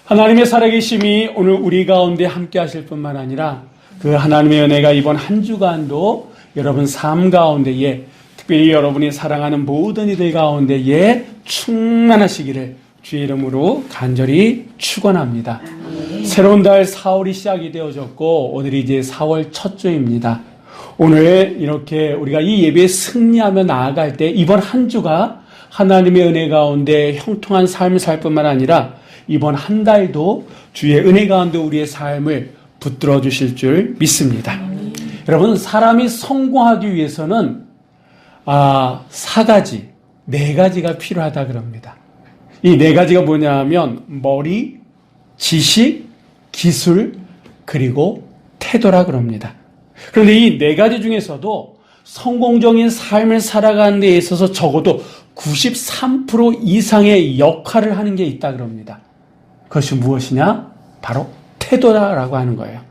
하나님의 살아계심이 오늘 우리 가운데 함께 하실 뿐만 아니라 그 하나님의 은혜가 이번 한 주간도 여러분 삶 가운데에 특별히 여러분이 사랑하는 모든 이들 가운데에 충만하시기를 주의 이름으로 간절히 축원합니다. 새로운 달 4월이 시작이 되어졌고 오늘이 이제 4월 첫 주입니다. 오늘 이렇게 우리가 이 예배에 승리하며 나아갈 때 이번 한 주가 하나님의 은혜 가운데 형통한 삶을 살 뿐만 아니라 이번 한 달도 주의 은혜 가운데 우리의 삶을 붙들어 주실 줄 믿습니다. 여러분, 사람이 성공하기 위해서는 4가지, 4가지가 필요하다 그럽니다. 이 4가지가 뭐냐 하면 머리, 지식, 기술, 그리고 태도라 그럽니다. 그런데 이 4가지 중에서도 성공적인 삶을 살아가는 데 있어서 적어도 93% 이상의 역할을 하는 게 있다 그럽니다. 그것이 무엇이냐? 바로 태도라고 하는 거예요.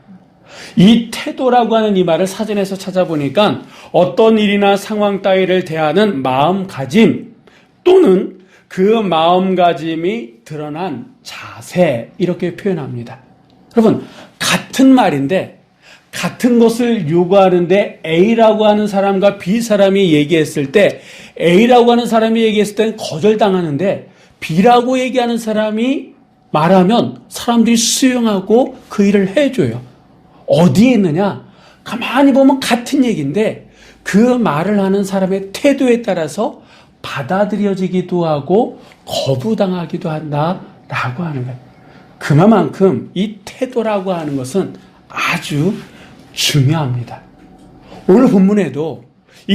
이 태도라고 하는 이 말을 사전에서 찾아보니까 어떤 일이나 상황 따위를 대하는 마음가짐 또는 그 마음가짐이 드러난 자세, 이렇게 표현합니다. 여러분, 같은 말인데 같은 것을 요구하는데 A라고 하는 사람과 B 사람이 얘기했을 때 A라고 하는 사람이 얘기했을 때는 거절당하는데 B라고 얘기하는 사람이 말하면 사람들이 수용하고 그 일을 해줘요. 어디에 있느냐? 가만히 보면 같은 얘기인데 그 말을 하는 사람의 태도에 따라서 받아들여지기도 하고 거부당하기도 한다라고 하는 거예요. 그만큼 이 태도라고 하는 것은 아주 중요합니다. 오늘 본문에도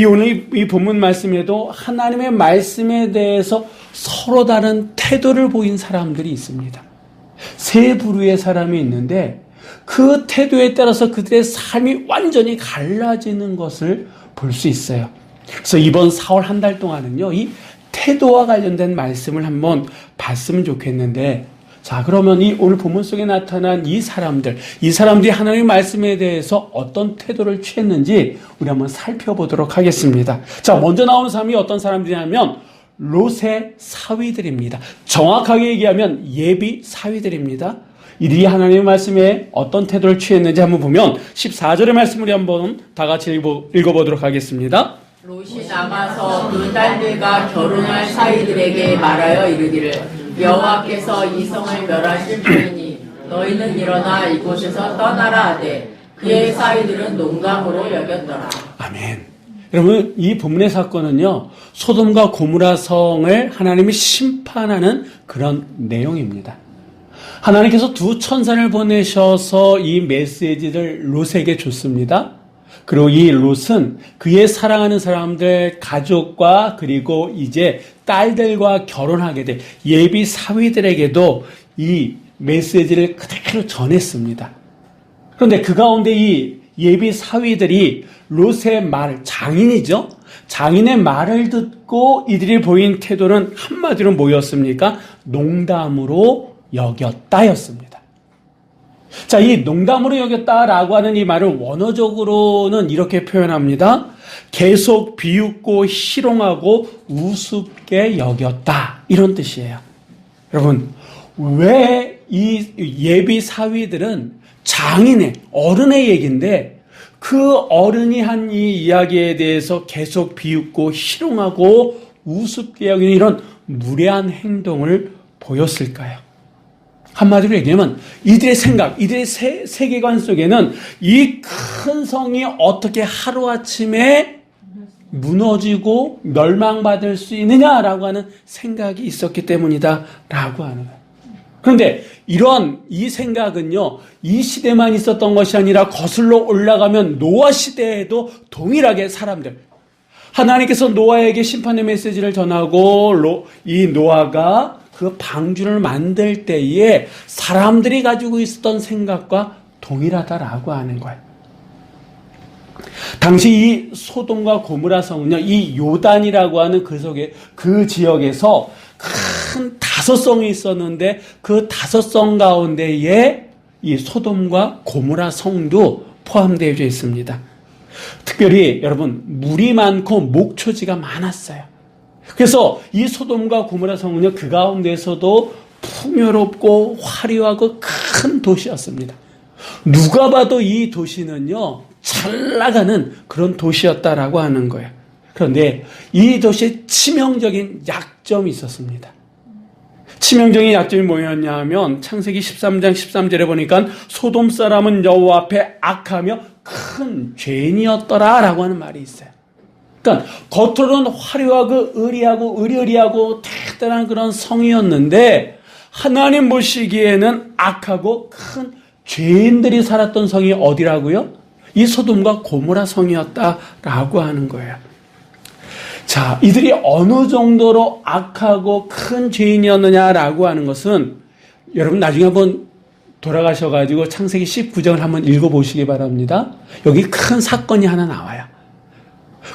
오늘 이 본문 말씀에도 하나님의 말씀에 대해서 서로 다른 태도를 보인 사람들이 있습니다. 세 부류의 사람이 있는데 그 태도에 따라서 그들의 삶이 완전히 갈라지는 것을 볼 수 있어요. 그래서 이번 4월 한 달 동안은요, 이 태도와 관련된 말씀을 한번 봤으면 좋겠는데, 자, 그러면 오늘 본문 속에 나타난 이 사람들이 하나님의 말씀에 대해서 어떤 태도를 취했는지 우리 한번 살펴보도록 하겠습니다. 자, 먼저 나오는 사람이 어떤 사람들이냐면 롯의 사위들입니다. 정확하게 얘기하면 예비 사위들입니다. 이들이 하나님의 말씀에 어떤 태도를 취했는지 한번 보면 14절의 말씀을 한번 다 같이 읽어보도록 하겠습니다. 롯이 나가서 그 딸들과 결혼할 사위들에게 말하여 이르기를 여호와께서 이 성을 멸하실 터이니 너희는 일어나 이곳에서 떠나라 하되 그의 사위들은 농담으로 여겼더라. 아멘. 여러분, 이 본문의 사건은요, 소돔과 고모라 성을 하나님이 심판하는 그런 내용입니다. 하나님께서 두 천사를 보내셔서 이 메시지를 롯에게 줬습니다. 그리고 이 롯은 그의 사랑하는 사람들, 가족과 그리고 이제 딸들과 결혼하게 될 예비 사위들에게도 이 메시지를 그대로 전했습니다. 그런데 그 가운데 이 예비 사위들이 롯의 말, 장인이죠? 장인의 말을 듣고 이들이 보인 태도는 한마디로 뭐였습니까? 농담으로 여겼다였습니다. 자, 이 농담으로 여겼다라고 하는 이 말을 원어적으로는 이렇게 표현합니다. 계속 비웃고 희롱하고 우습게 여겼다, 이런 뜻이에요. 여러분, 왜 이 예비 사위들은 장인의, 어른의 얘기인데 그 어른이 한 이 이야기에 대해서 계속 비웃고 희롱하고 우습게 여기는 이런 무례한 행동을 보였을까요? 한마디로 얘기하면 이들의 생각, 이들의 세계관 속에는 이 큰 성이 어떻게 하루아침에 무너지고 멸망받을 수 있느냐라고 하는 생각이 있었기 때문이다라고 하는 거예요. 그런데 이 생각은요, 이 시대만 있었던 것이 아니라 거슬러 올라가면 노아 시대에도 동일하게 하나님께서 노아에게 심판의 메시지를 전하고 이 노아가 그 방주를 만들 때에 사람들이 가지고 있었던 생각과 동일하다라고 하는 거예요. 당시 이 소돔과 고모라 성은요, 이 요단이라고 하는 그 지역에서 큰 5성이 있었는데 그 5성 가운데에 이 소돔과 고모라 성도 포함되어 있습니다. 특별히 여러분, 물이 많고 목초지가 많았어요. 그래서 이 소돔과 고모라 성은요, 그 가운데서도 풍요롭고 화려하고 큰 도시였습니다. 누가 봐도 이 도시는요, 잘 나가는 그런 도시였다라고 하는 거예요. 그런데 이 도시에 치명적인 약점이 있었습니다. 치명적인 약점이 뭐였냐 하면 창세기 13장 13절에 보니까 소돔 사람은 여호와 앞에 악하며 큰 죄인이었더라 라고 하는 말이 있어요. 그러니까 겉으로는 화려하고 의리하고 대단한 그런 성이었는데 하나님 보시기에는 악하고 큰 죄인들이 살았던 성이 어디라고요? 이 소돔과 고모라 성이었다라고 하는 거예요. 자, 이들이 어느 정도로 악하고 큰 죄인이었느냐라고 하는 것은 여러분 나중에 한번 돌아가셔가지고 창세기 19장을 한번 읽어보시기 바랍니다. 여기 큰 사건이 하나 나와요.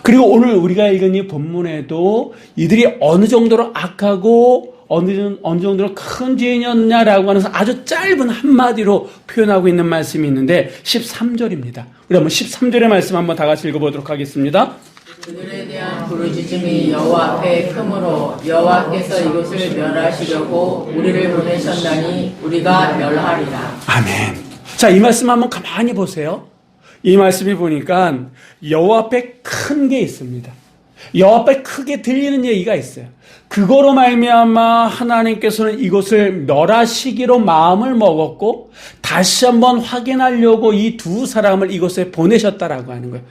그리고 오늘 우리가 읽은 이 본문에도 이들이 어느 정도로 악하고 어느 정도로 큰 죄인이었냐라고 하면서 아주 짧은 한마디로 표현하고 있는 말씀이 있는데 13절입니다. 우리 한번 13절의 말씀 한번 다 같이 읽어보도록 하겠습니다. 그들에 대한 부르짖음이 여호와 앞에 크므로 여호와께서 이곳을 멸하시려고 우리를 보내셨나니 우리가 멸하리라. 아멘. 자, 이 말씀 한번 가만히 보세요. 이 말씀이 보니까 여호와 앞에 큰 게 있습니다. 여호와 앞에 크게 들리는 얘기가 있어요. 그거로 말미암아 하나님께서는 이곳을 멸하시기로 마음을 먹었고 다시 한번 확인하려고 이 두 사람을 이곳에 보내셨다라고 하는 거예요.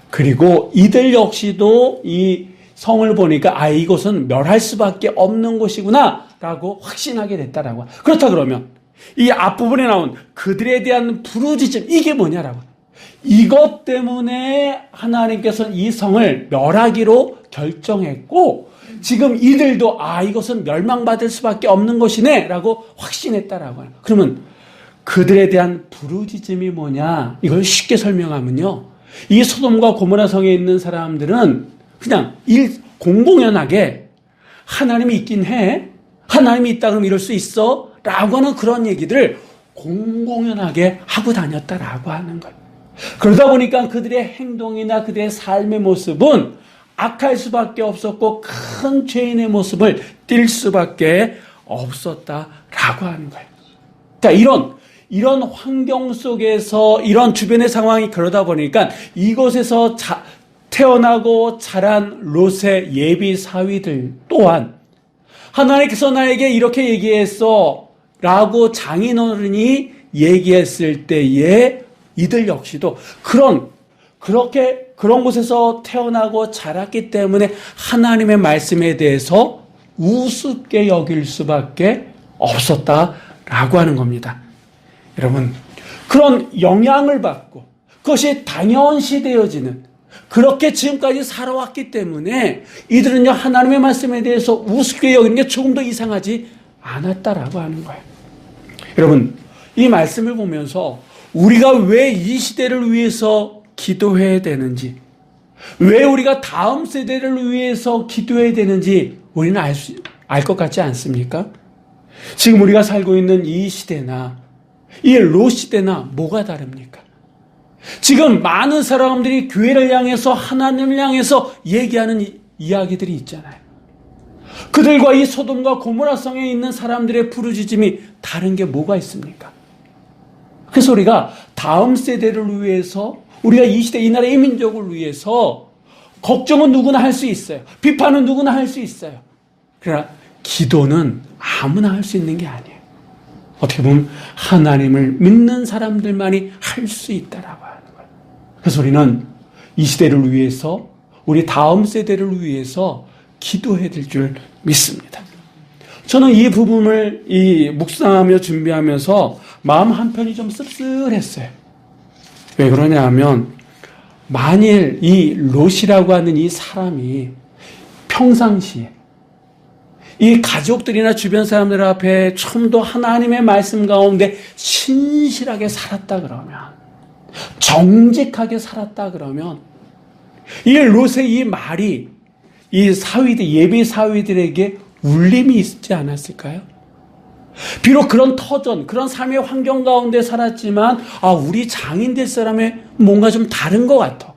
그리고 이들 역시도 이 성을 보니까 이곳은 멸할 수밖에 없는 곳이구나 라고 확신하게 됐다라고. 그렇다 그러면 이 앞부분에 나온 그들에 대한 부르짖음, 이게 뭐냐라고. 이것 때문에 하나님께서는 이 성을 멸하기로 결정했고 지금 이들도 이것은 멸망받을 수밖에 없는 것이네 라고 확신했다라고 해요. 그러면 그들에 대한 부르짖음이 뭐냐, 이걸 쉽게 설명하면요, 이 소돔과 고모라 성에 있는 사람들은 그냥 공공연하게 하나님이 있긴 해, 하나님이 있다 그러면 이럴 수 있어 라고 하는 그런 얘기들을 공공연하게 하고 다녔다라고 하는 거예요. 그러다 보니까 그들의 행동이나 그들의 삶의 모습은 악할 수밖에 없었고 큰 죄인의 모습을 띌 수밖에 없었다라고 하는 거예요. 그러니까 이런 환경 속에서 이런 주변의 상황이 그러다 보니까 이곳에서 태어나고 자란 롯의 예비 사위들 또한 하나님께서 나에게 이렇게 얘기했어 라고 장인어른이 얘기했을 때에 이들 역시도 그런 곳에서 태어나고 자랐기 때문에 하나님의 말씀에 대해서 우습게 여길 수밖에 없었다라고 하는 겁니다. 여러분, 그런 영향을 받고 그것이 당연시 되어지는, 그렇게 지금까지 살아왔기 때문에 이들은요 하나님의 말씀에 대해서 우습게 여기는 게 조금 더 이상하지 않았다라고 하는 거예요. 여러분, 이 말씀을 보면서 우리가 왜 이 시대를 위해서 기도해야 되는지, 왜 우리가 다음 세대를 위해서 기도해야 되는지 우리는 알 것 같지 않습니까? 지금 우리가 살고 있는 이 시대나 이 롯 시대나 뭐가 다릅니까? 지금 많은 사람들이 교회를 향해서 하나님을 향해서 얘기하는 이야기들이 있잖아요. 그들과 이 소돔과 고모라 성에 있는 사람들의 부르짖음이 다른 게 뭐가 있습니까? 그래서 우리가 다음 세대를 위해서, 우리가 이 시대 이 나라 이 민족을 위해서 걱정은 누구나 할 수 있어요. 비판은 누구나 할 수 있어요. 그러나 기도는 아무나 할 수 있는 게 아니에요. 어떻게 보면 하나님을 믿는 사람들만이 할 수 있다라고 하는 거예요. 그래서 우리는 이 시대를 위해서, 우리 다음 세대를 위해서 기도해야 될 줄 믿습니다. 저는 이 부분을 묵상하며 준비하면서 마음 한편이 좀 씁쓸했어요. 왜 그러냐 하면, 만일 이 롯이라고 하는 이 사람이 평상시에 이 가족들이나 주변 사람들 앞에 좀 더 하나님의 말씀 가운데 신실하게 살았다 그러면, 정직하게 살았다 그러면, 이 롯의 이 말이 이 사위들, 예비 사위들에게 울림이 있지 않았을까요? 비록 그런 터전, 그런 삶의 환경 가운데 살았지만, 우리 장인 될 사람의 뭔가 좀 다른 것 같아.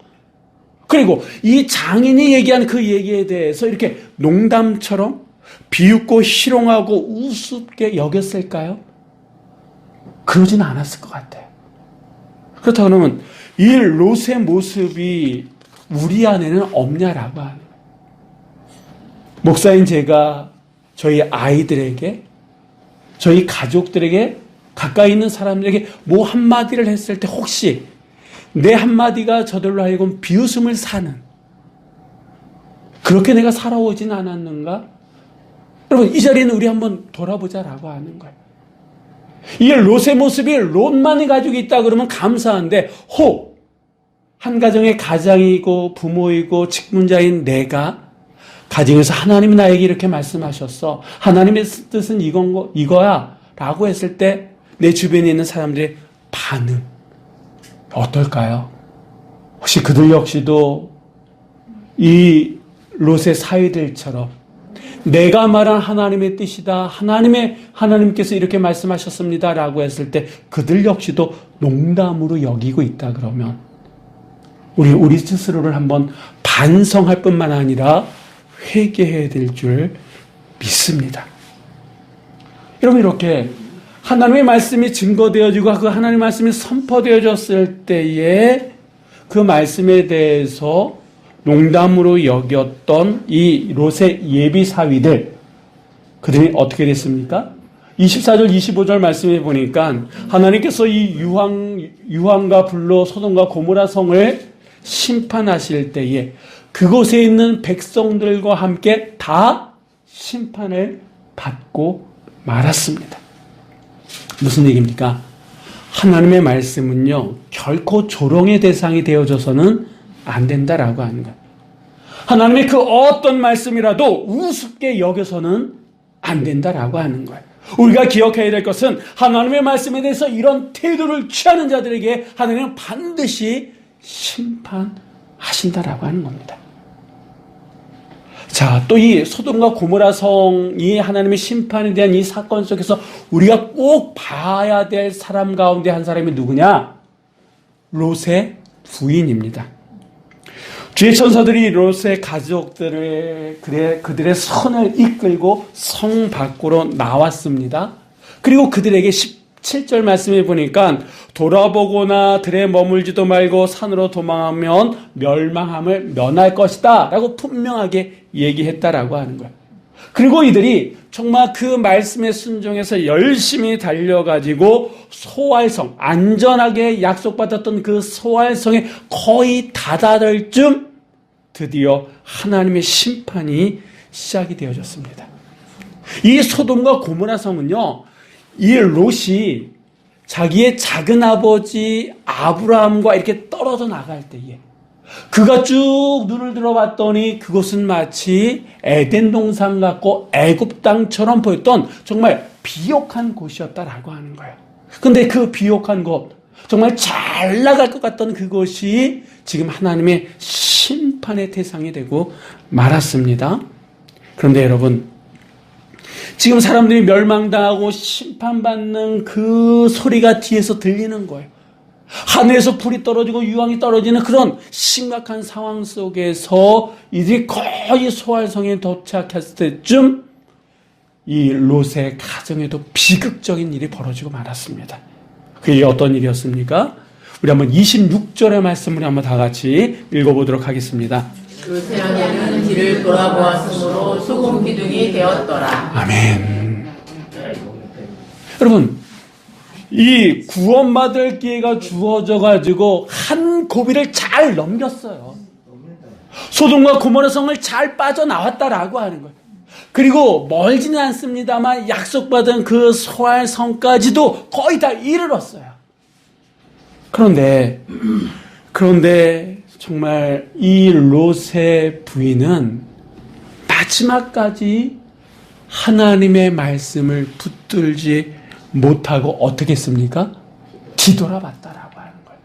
그리고 이 장인이 얘기한 그 얘기에 대해서 이렇게 농담처럼 비웃고 희롱하고 우습게 여겼을까요? 그러진 않았을 것 같아요. 그렇다 그러면 이 롯의 모습이 우리 안에는 없냐라고 하는 거예요. 목사인 제가 저희 아이들에게, 저희 가족들에게, 가까이 있는 사람들에게 뭐 한마디를 했을 때 혹시 내 한마디가 저들로 하여금 비웃음을 사는, 그렇게 내가 살아오진 않았는가? 여러분, 이 자리에는 우리 한번 돌아보자라고 하는 거예요. 이 롯의 모습이 롯만이 가지고 있다 그러면 감사한데, 혹 한 가정의 가장이고 부모이고 직분자인 내가 가정에서 하나님이 나에게 이렇게 말씀하셨어, 하나님의 뜻은 이거야 라고 했을 때 내 주변에 있는 사람들의 반응 어떨까요? 혹시 그들 역시도 이 롯의 사위들처럼 내가 말한 하나님의 뜻이다, 하나님께서 이렇게 말씀하셨습니다 라고 했을 때 그들 역시도 농담으로 여기고 있다 그러면 우리 스스로를 한번 반성할 뿐만 아니라 회개해야 될 줄 믿습니다. 여러분, 이렇게 하나님의 말씀이 증거되어지고 그 하나님의 말씀이 선포되어졌을 때에 그 말씀에 대해서 농담으로 여겼던 이 롯의 예비 사위들, 그들이 어떻게 됐습니까? 24절 25절 말씀해 보니까 하나님께서 이 유황과 불로 소돔과 고모라 성을 심판하실 때에 그곳에 있는 백성들과 함께 다 심판을 받고 말았습니다. 무슨 얘기입니까? 하나님의 말씀은요, 결코 조롱의 대상이 되어져서는 안 된다라고 하는 거예요. 하나님의 그 어떤 말씀이라도 우습게 여겨서는 안 된다라고 하는 거예요. 우리가 기억해야 될 것은 하나님의 말씀에 대해서 이런 태도를 취하는 자들에게 하나님은 반드시 심판하신다라고 하는 겁니다. 자, 또 이 소돔과 고모라 성이 하나님의 심판에 대한 이 사건 속에서 우리가 꼭 봐야 될 사람 가운데 한 사람이 누구냐? 롯의 부인입니다. 주의 천사들이 롯의 가족들을, 그들의 선을 이끌고 성 밖으로 나왔습니다. 그리고 그들에게 17절 말씀해 보니까 돌아보거나 들에 머물지도 말고 산으로 도망하면 멸망함을 면할 것이다 라고 분명하게 얘기했다라고 하는 거예요. 그리고 이들이 정말 그 말씀에 순종해서 열심히 달려가지고 소알성, 안전하게 약속받았던 그 소알성에 거의 다다를 쯤 드디어 하나님의 심판이 시작이 되어졌습니다. 이 소돔과 고모라 성은요, 이 롯이 자기의 작은 아버지 아브라함과 이렇게 떨어져 나갈 때에 그가 쭉 눈을 들어봤더니 그곳은 마치 에덴 동산 같고 애굽 땅처럼 보였던 정말 비옥한 곳이었다라고 하는 거예요. 근데 그 비옥한 곳, 정말 잘 나갈 것 같던 그곳이 지금 하나님의 심판의 대상이 되고 말았습니다. 그런데 여러분, 지금 사람들이 멸망당하고 심판받는 그 소리가 뒤에서 들리는 거예요. 하늘에서 불이 떨어지고 유황이 떨어지는 그런 심각한 상황 속에서 이들이 거의 소알성에 도착했을 때쯤 이 롯의 가정에도 비극적인 일이 벌어지고 말았습니다. 그게 어떤 일이었습니까? 우리 한번 26절의 말씀을 한번 다 같이 읽어보도록 하겠습니다. 그 태양에는 뒤를 돌아보았으므로 소금 기둥이 되었더라. 아멘. 여러분, 이 구원받을 기회가 주어져가지고 한 고비를 잘 넘겼어요. 소돔과 고모라 성을 잘 빠져나왔다라고 하는 거예요. 그리고 멀지는 않습니다만 약속받은 그 소알 성까지도 거의 다 이르렀어요. 그런데 정말 이 롯의 부인은 마지막까지 하나님의 말씀을 붙들지 못하고 어떻게 했습니까? 뒤돌아봤다라고 하는 거예요.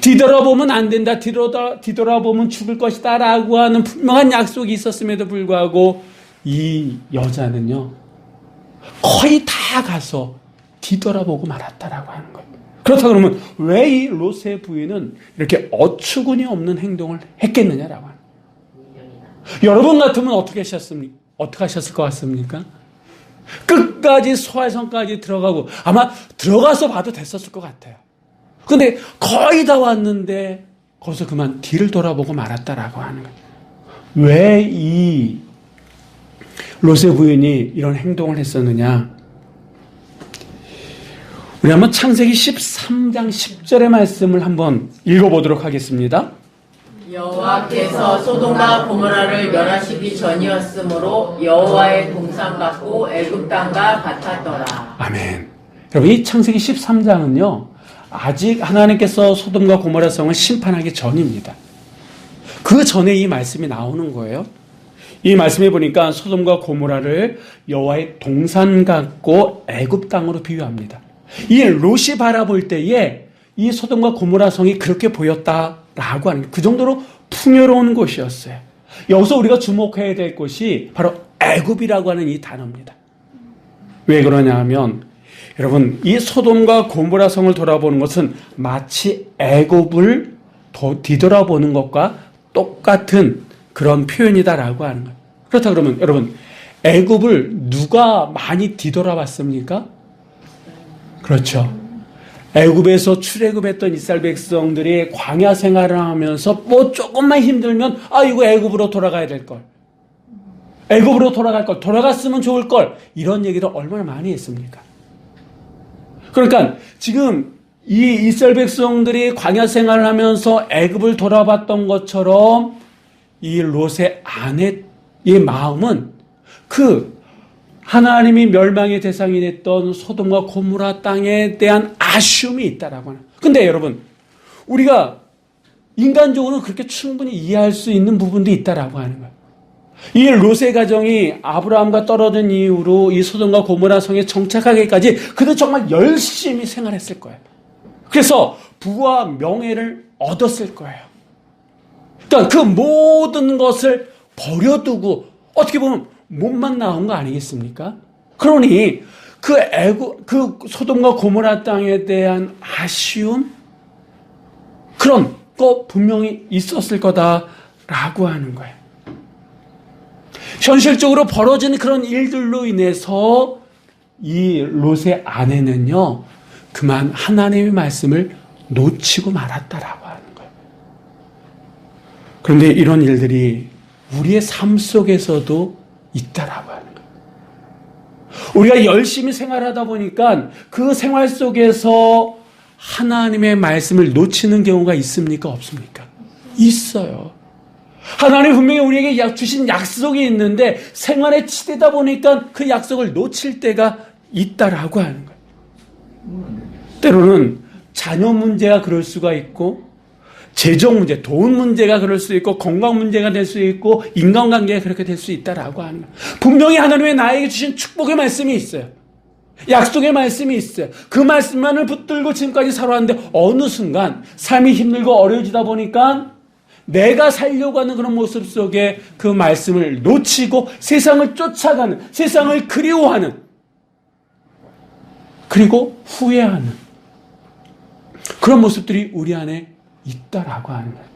뒤돌아보면 안 된다, 뒤돌아보면 죽을 것이다 라고 하는 분명한 약속이 있었음에도 불구하고 이 여자는요, 거의 다 가서 뒤돌아보고 말았다라고 하는 거예요. 그렇다 그러면 왜 이 롯의 부인은 이렇게 어처구니 없는 행동을 했겠느냐라고 하는 거예요. 여러분 같으면 어떻게 하셨습니까? 어떻게 하셨을 것 같습니까? 끝까지 소활성까지 들어가고 아마 들어가서 봐도 됐었을 것 같아요. 근데 거의 다 왔는데 거기서 그만 뒤를 돌아보고 말았다라고 하는 거예요. 왜 이 롯의 부인이 이런 행동을 했었느냐? 우리 한번 창세기 13장 10절의 말씀을 한번 읽어보도록 하겠습니다. 여호와께서 소돔과 고모라를 멸하시기 전이었으므로 여호와의 동산 같고 애굽 땅과 같았더라. 아멘. 여러분, 이 창세기 13장은요, 아직 하나님께서 소돔과 고모라 성을 심판하기 전입니다. 그 전에 이 말씀이 나오는 거예요. 이 말씀에 보니까 소돔과 고모라를 여호와의 동산 같고 애굽 땅으로 비유합니다. 이 롯이 바라볼 때에 이 소돔과 고모라 성이 그렇게 보였다라고 하는 그 정도로 풍요로운 곳이었어요. 여기서 우리가 주목해야 될 곳이 바로 애굽이라고 하는 이 단어입니다. 왜 그러냐 하면 여러분, 이 소돔과 고모라 성을 돌아보는 것은 마치 애굽을 뒤돌아보는 것과 똑같은 그런 표현이다라고 하는 거예요. 그렇다 그러면 여러분, 애굽을 누가 많이 뒤돌아봤습니까? 그렇죠. 애굽에서 출애굽했던 이스라엘 백성들이 광야 생활을 하면서 뭐 조금만 힘들면 이거 애굽으로 돌아가야 될 걸. 애굽으로 돌아갈 걸. 돌아갔으면 좋을 걸. 이런 얘기를 얼마나 많이 했습니까? 그러니까 지금 이 이스라엘 백성들이 광야 생활을 하면서 애굽을 돌아봤던 것처럼 이 롯의 아내의 마음은 그 하나님이 멸망의 대상이 됐던 소돔과 고모라 땅에 대한 아쉬움이 있다라고 하는. 근데 여러분, 우리가 인간적으로는 그렇게 충분히 이해할 수 있는 부분도 있다라고 하는 거예요. 이 롯의 가정이 아브라함과 떨어진 이후로 이 소돔과 고모라 성에 정착하기까지 그들 정말 열심히 생활했을 거예요. 그래서 부와 명예를 얻었을 거예요. 그러니까 그 모든 것을 버려두고 어떻게 보면 몸만 나온 거 아니겠습니까? 그러니 그 소돔과 고모라 땅에 대한 아쉬움, 그런 거 분명히 있었을 거다라고 하는 거예요. 현실적으로 벌어진 그런 일들로 인해서 이 롯의 아내는요, 그만 하나님의 말씀을 놓치고 말았다라고 하는 거예요. 그런데 이런 일들이 우리의 삶 속에서도 있다라고 하는 거예요. 우리가 열심히 생활하다 보니까 그 생활 속에서 하나님의 말씀을 놓치는 경우가 있습니까? 없습니까? 있어요. 하나님 분명히 우리에게 주신 약속이 있는데 생활에 치대다 보니까 그 약속을 놓칠 때가 있다라고 하는 거예요. 때로는 자녀 문제가 그럴 수가 있고, 재정 문제, 돈 문제가 그럴 수 있고, 건강 문제가 될 수 있고, 인간관계가 그렇게 될 수 있다라고 하는 거예요. 분명히 하나님의 나에게 주신 축복의 말씀이 있어요. 약속의 말씀이 있어요. 그 말씀만을 붙들고 지금까지 살아왔는데 어느 순간 삶이 힘들고 어려워지다 보니까 내가 살려고 하는 그런 모습 속에 그 말씀을 놓치고 세상을 쫓아가는, 세상을 그리워하는, 그리고 후회하는 그런 모습들이 우리 안에 있다라고 하는 거예요.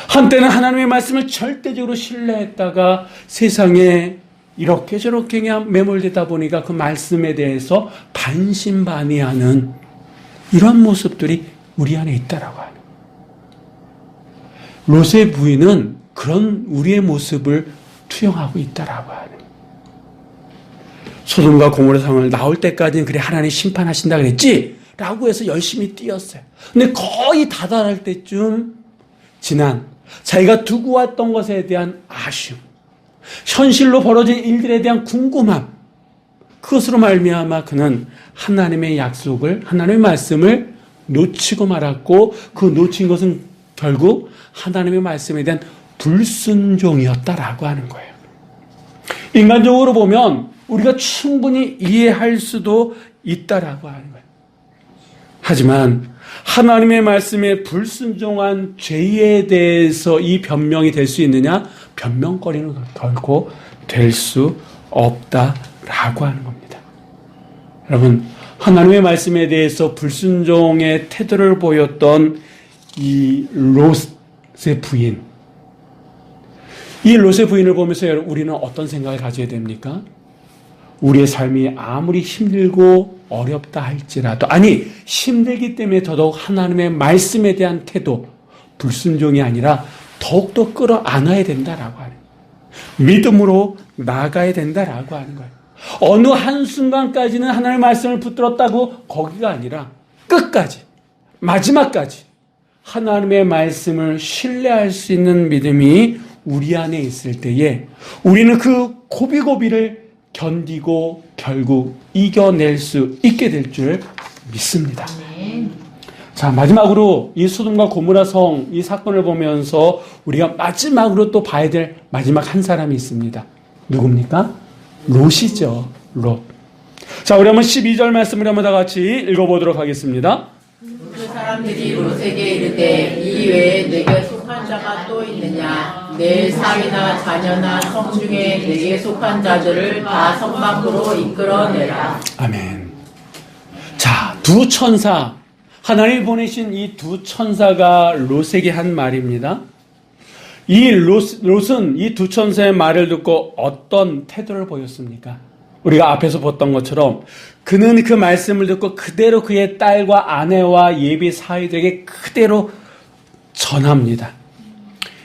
한때는 하나님의 말씀을 절대적으로 신뢰했다가 세상에 이렇게 저렇게 그냥 매몰되다 보니까 그 말씀에 대해서 반신반의하는 이런 모습들이 우리 안에 있다라고 하는 거예요. 롯의 부인은 그런 우리의 모습을 투영하고 있다라고 하는 거예요. 소돔과 고모라 성을 나올 때까지는 그래 하나님 심판하신다 그랬지? 라고 해서 열심히 뛰었어요. 근데 거의 다다를 때쯤 지난 자기가 두고 왔던 것에 대한 아쉬움, 현실로 벌어진 일들에 대한 궁금함, 그것으로 말미암아 그는 하나님의 약속을, 하나님의 말씀을 놓치고 말았고, 그 놓친 것은 결국 하나님의 말씀에 대한 불순종이었다라고 하는 거예요. 인간적으로 보면 우리가 충분히 이해할 수도 있다라고 하는 거예요. 하지만 하나님의 말씀에 불순종한 죄에 대해서 이 변명이 될 수 있느냐? 변명거리는 결코 될 수 없다라고 하는 겁니다. 여러분, 하나님의 말씀에 대해서 불순종의 태도를 보였던 이 롯의 부인, 이 롯의 부인을 보면서 우리는 어떤 생각을 가져야 됩니까? 우리의 삶이 아무리 힘들고 어렵다 할지라도, 아니 힘들기 때문에 더더욱 하나님의 말씀에 대한 태도, 불순종이 아니라 더욱더 끌어안아야 된다라고 하는 거예요. 믿음으로 나아가야 된다라고 하는 거예요. 어느 한순간까지는 하나님의 말씀을 붙들었다고 거기가 아니라 끝까지, 마지막까지 하나님의 말씀을 신뢰할 수 있는 믿음이 우리 안에 있을 때에 우리는 그 고비고비를 견디고 결국 이겨낼 수 있게 될 줄 믿습니다. 자, 마지막으로 이 소돔과 고모라 성 이 사건을 보면서 우리가 마지막으로 또 봐야 될 마지막 한 사람이 있습니다. 누굽니까? 롯이죠. 롯. 자, 우리 한번 12절 말씀을 한번 다 같이 읽어보도록 하겠습니다. 그 사람들이 롯에게 이르되 이 외에 내게 속한 자가 또 있느냐? 내 사위나 자녀나 성 중에 내게 속한 자들을 다 성 밖으로 이끌어내라. 아멘. 자, 두 천사, 하나님이 보내신 이 두 천사가 롯에게 한 말입니다. 이 롯은 이 두 천사의 말을 듣고 어떤 태도를 보였습니까? 우리가 앞에서 봤던 것처럼 그는 그 말씀을 듣고 그대로 그의 딸과 아내와 예비 사위들에게 그대로 전합니다.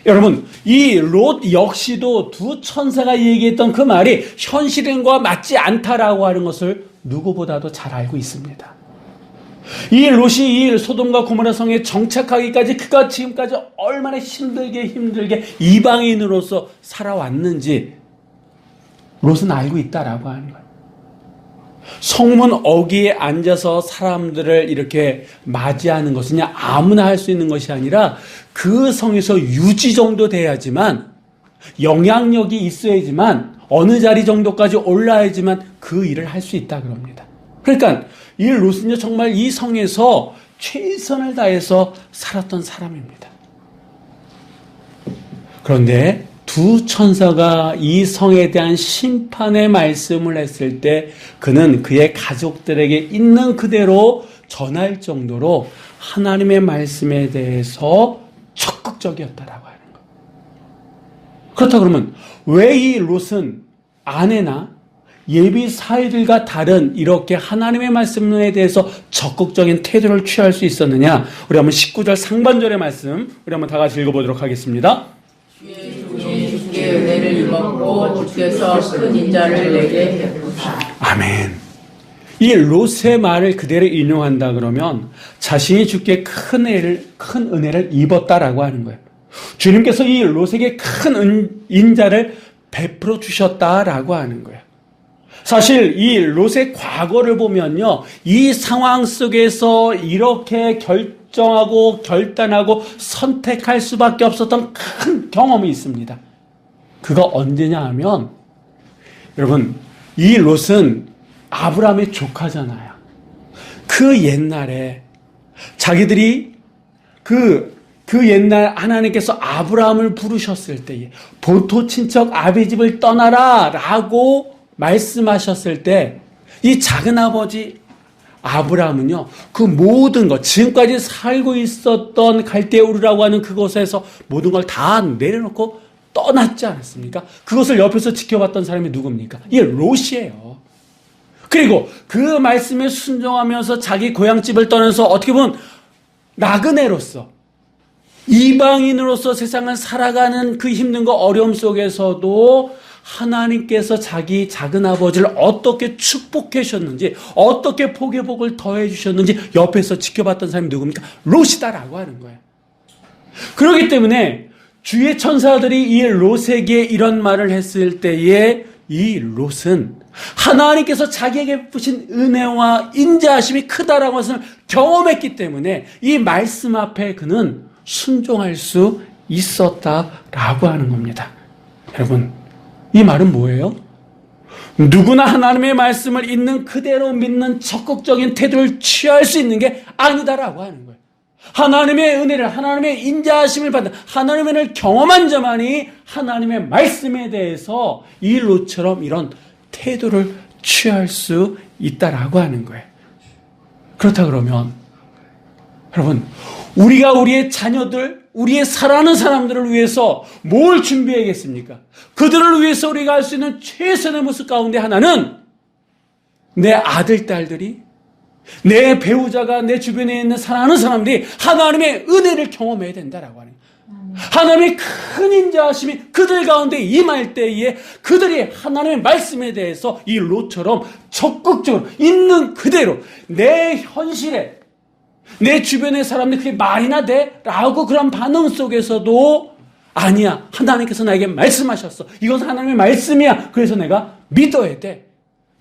여러분, 이 롯 역시도 두 천사가 얘기했던 그 말이 현실과 맞지 않다라고 하는 것을 누구보다도 잘 알고 있습니다. 이 롯이 이 소돔과 고모라 성에 정착하기까지 그가 지금까지 얼마나 힘들게 이방인으로서 살아왔는지 롯은 알고 있다라고 하는 거예요. 성문 어귀에 앉아서 사람들을 이렇게 맞이하는 것은 그냥 아무나 할 수 있는 것이 아니라 그 성에서 유지 정도 돼야지만, 영향력이 있어야지만, 어느 자리 정도까지 올라야지만 그 일을 할 수 있다 그럽니다. 그러니까 이 롯은요 정말 이 성에서 최선을 다해서 살았던 사람입니다. 그런데 두 천사가 이 성에 대한 심판의 말씀을 했을 때 그는 그의 가족들에게 있는 그대로 전할 정도로 하나님의 말씀에 대해서 적극적이었다라고 하는 거예요. 그렇다 그러면 왜 이 롯은 아내나 예비 사위들과 다른 이렇게 하나님의 말씀에 대해서 적극적인 태도를 취할 수 있었느냐? 우리 한번 19절 상반절의 말씀 우리 한번 다 같이 읽어보도록 하겠습니다. 주께 은혜를 입었고 주께서 큰 인자를 내게 베푸사. 아멘. 이 롯의 말을 그대로 인용한다 그러면 자신이 주께 큰 은혜를 입었다라고 하는 거예요. 주님께서 이 롯에게 큰 인자를 베풀어 주셨다라고 하는 거예요. 사실 이 롯의 과거를 보면요, 이 상황 속에서 이렇게 결정하고 결단하고 선택할 수밖에 없었던 큰 경험이 있습니다. 그가 언제냐 하면, 여러분, 이 롯은 아브라함의 조카잖아요. 그 옛날에 자기들이 그 옛날 하나님께서 아브라함을 부르셨을 때에 보토 친척 아비집을 떠나라 라고 말씀하셨을 때 이 작은 아버지 아브라함은요, 그 모든 것, 지금까지 살고 있었던 갈대우르라고 하는 그곳에서 모든 걸 다 내려놓고 떠났지 않았습니까? 그것을 옆에서 지켜봤던 사람이 누굽니까? 이 롯이에요. 그리고 그 말씀에 순종하면서 자기 고향집을 떠나서 어떻게 보면 나그네로서, 이방인으로서 세상을 살아가는 그 힘든 거 어려움 속에서도 하나님께서 자기 작은 아버지를 어떻게 축복해 주셨는지, 어떻게 복의 복을 더해 주셨는지 옆에서 지켜봤던 사람이 누굽니까? 롯이다라고 하는 거예요. 그렇기 때문에 주의 천사들이 이 롯에게 이런 말을 했을 때에 이 롯은 하나님께서 자기에게 베푸신 은혜와 인자하심이 크다라는 것을 경험했기 때문에 이 말씀 앞에 그는 순종할 수 있었다라고 하는 겁니다. 여러분, 이 말은 뭐예요? 누구나 하나님의 말씀을 있는 그대로 믿는 적극적인 태도를 취할 수 있는 게 아니다라고 하는 거예요. 하나님의 은혜를, 하나님의 인자하심을 받는, 하나님의 은혜를 경험한 자만이 하나님의 말씀에 대해서 이 롯처럼 이런 태도를 취할 수 있다라고 하는 거예요. 그렇다 그러면 여러분, 우리가 우리의 자녀들, 우리의 사랑하는 사람들을 위해서 뭘 준비해야겠습니까? 그들을 위해서 우리가 할 수 있는 최선의 모습 가운데 하나는 내 아들, 딸들이, 내 배우자가, 내 주변에 있는 사랑하는 사람들이 하나님의 은혜를 경험해야 된다라고 하는 거예요. 하나님의 큰 인자하심이 그들 가운데 임할 때에 그들이 하나님의 말씀에 대해서 이 롯처럼 적극적으로 있는 그대로 내 현실에 내 주변의 사람들이 그게 말이나 돼? 라고 그런 반응 속에서도 아니야. 하나님께서 나에게 말씀하셨어. 이것은 하나님의 말씀이야. 그래서 내가 믿어야 돼.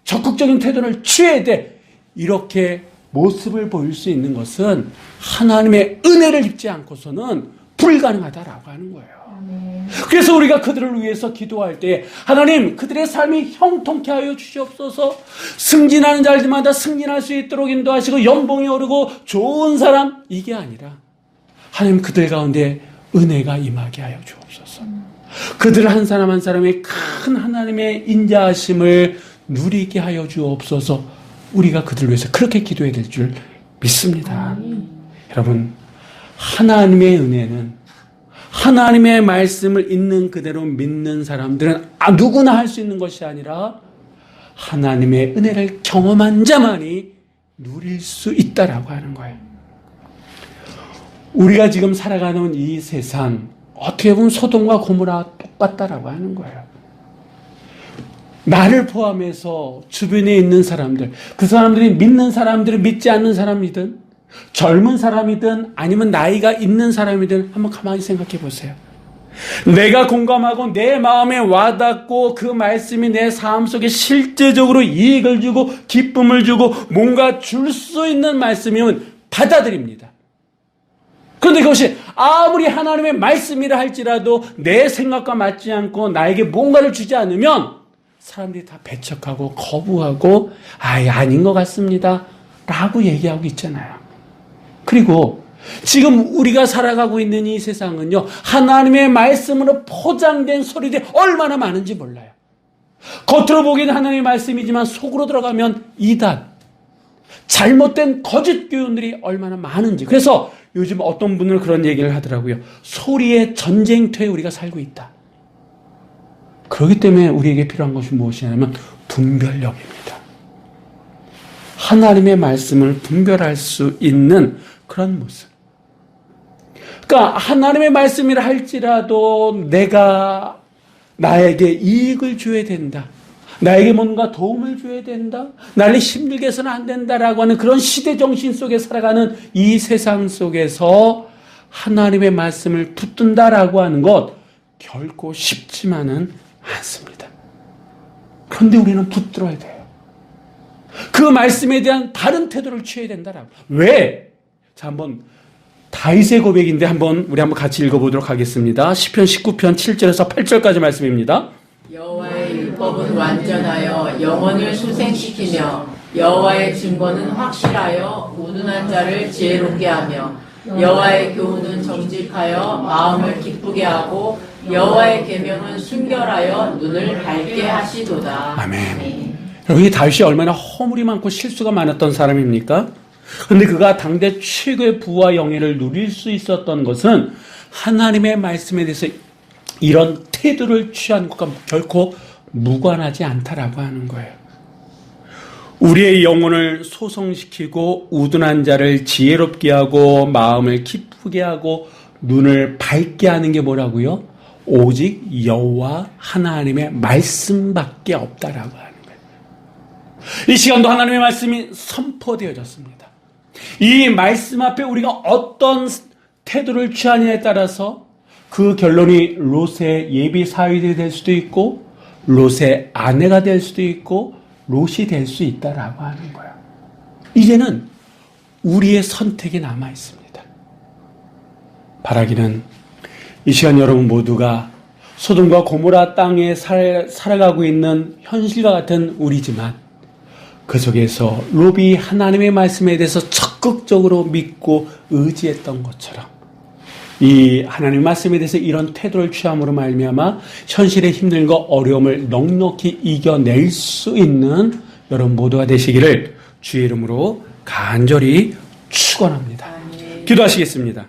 적극적인 태도를 취해야 돼. 이렇게 모습을 보일 수 있는 것은 하나님의 은혜를 입지 않고서는 불가능하다라고 하는 거예요. 그래서 우리가 그들을 위해서 기도할 때 하나님 그들의 삶이 형통케 하여 주시옵소서. 승진하는 자들마다 승진할 수 있도록 인도하시고 연봉이 오르고 좋은 사람, 이게 아니라 하나님 그들 가운데 은혜가 임하게 하여 주옵소서. 그들 한 사람 한 사람의 큰 하나님의 인자하심을 누리게 하여 주옵소서. 우리가 그들을 위해서 그렇게 기도해야 될 줄 믿습니다. 여러분, 하나님의 은혜는 하나님의 말씀을 있는 그대로 믿는 사람들은 누구나 할 수 있는 것이 아니라 하나님의 은혜를 경험한 자만이 누릴 수 있다라고 하는 거예요. 우리가 지금 살아가는 이 세상, 어떻게 보면 소돔과 고모라 똑같다라고 하는 거예요. 나를 포함해서 주변에 있는 사람들, 그 사람들이 믿는 사람들을 믿지 않는 사람이든 젊은 사람이든 아니면 나이가 있는 사람이든 한번 가만히 생각해 보세요. 내가 공감하고 내 마음에 와닿고 그 말씀이 내 삶 속에 실제적으로 이익을 주고 기쁨을 주고 뭔가 줄 수 있는 말씀이면 받아들입니다. 그런데 그것이 아무리 하나님의 말씀이라 할지라도 내 생각과 맞지 않고 나에게 뭔가를 주지 않으면 사람들이 다 배척하고 거부하고 아닌 것 같습니다 라고 얘기하고 있잖아요. 그리고 지금 우리가 살아가고 있는 이 세상은요, 하나님의 말씀으로 포장된 소리들이 얼마나 많은지 몰라요. 겉으로 보기에는 하나님의 말씀이지만 속으로 들어가면 이단, 잘못된 거짓 교훈들이 얼마나 많은지. 그래서 요즘 어떤 분은 그런 얘기를 하더라고요. 소리의 전쟁터에 우리가 살고 있다. 그렇기 때문에 우리에게 필요한 것이 무엇이냐면 분별력입니다. 하나님의 말씀을 분별할 수 있는 그런 모습. 그러니까 하나님의 말씀이라 할지라도 내가 나에게 이익을 줘야 된다. 나에게 뭔가 도움을 줘야 된다. 나를 힘들게 해서는 안 된다라고 하는 그런 시대 정신 속에 살아가는 이 세상 속에서 하나님의 말씀을 붙든다라고 하는 것 결코 쉽지만은 않습니다. 그런데 우리는 붙들어야 돼요. 그 말씀에 대한 다른 태도를 취해야 된다라고. 왜? 자, 한번 다윗의 고백인데 우리 한번 같이 읽어보도록 하겠습니다. 시편 19편 7절에서 8절까지 말씀입니다. 여호와의 율법은 완전하여 영혼을 수생시키며 여호와의 증거는 확실하여 우둔한 자를 지혜롭게 하며 여호와의 교훈은 정직하여 마음을 기쁘게 하고 여호와의 계명은 순결하여 눈을 밝게 하시도다. 아멘. 여러분, 이 다윗이 얼마나 허물이 많고 실수가 많았던 사람입니까? 그런데 그가 당대 최고의 부와 영예를 누릴 수 있었던 것은 하나님의 말씀에 대해서 이런 태도를 취한 것과 결코 무관하지 않다라고 하는 거예요. 우리의 영혼을 소성시키고 우둔한 자를 지혜롭게 하고 마음을 기쁘게 하고 눈을 밝게 하는 게 뭐라고요? 오직 여호와 하나님의 말씀밖에 없다라고 하는 거예요. 이 시간도 하나님의 말씀이 선포되어졌습니다. 이 말씀 앞에 우리가 어떤 태도를 취하느냐에 따라서 그 결론이 롯의 예비 사위들이 될 수도 있고 롯의 아내가 될 수도 있고 롯이 될 수 있다라고 하는 거예요. 이제는 우리의 선택이 남아 있습니다. 바라기는 이 시간 여러분 모두가 소돔과 고모라 땅에 살아가고 있는 현실과 같은 우리지만 그 속에서 롯이 하나님의 말씀에 대해서 적극적으로 믿고 의지했던 것처럼 이 하나님의 말씀에 대해서 이런 태도를 취함으로 말미암아 현실의 힘든 거 어려움을 넉넉히 이겨낼 수 있는 여러분 모두가 되시기를 주의 이름으로 간절히 축원합니다. 기도하시겠습니다.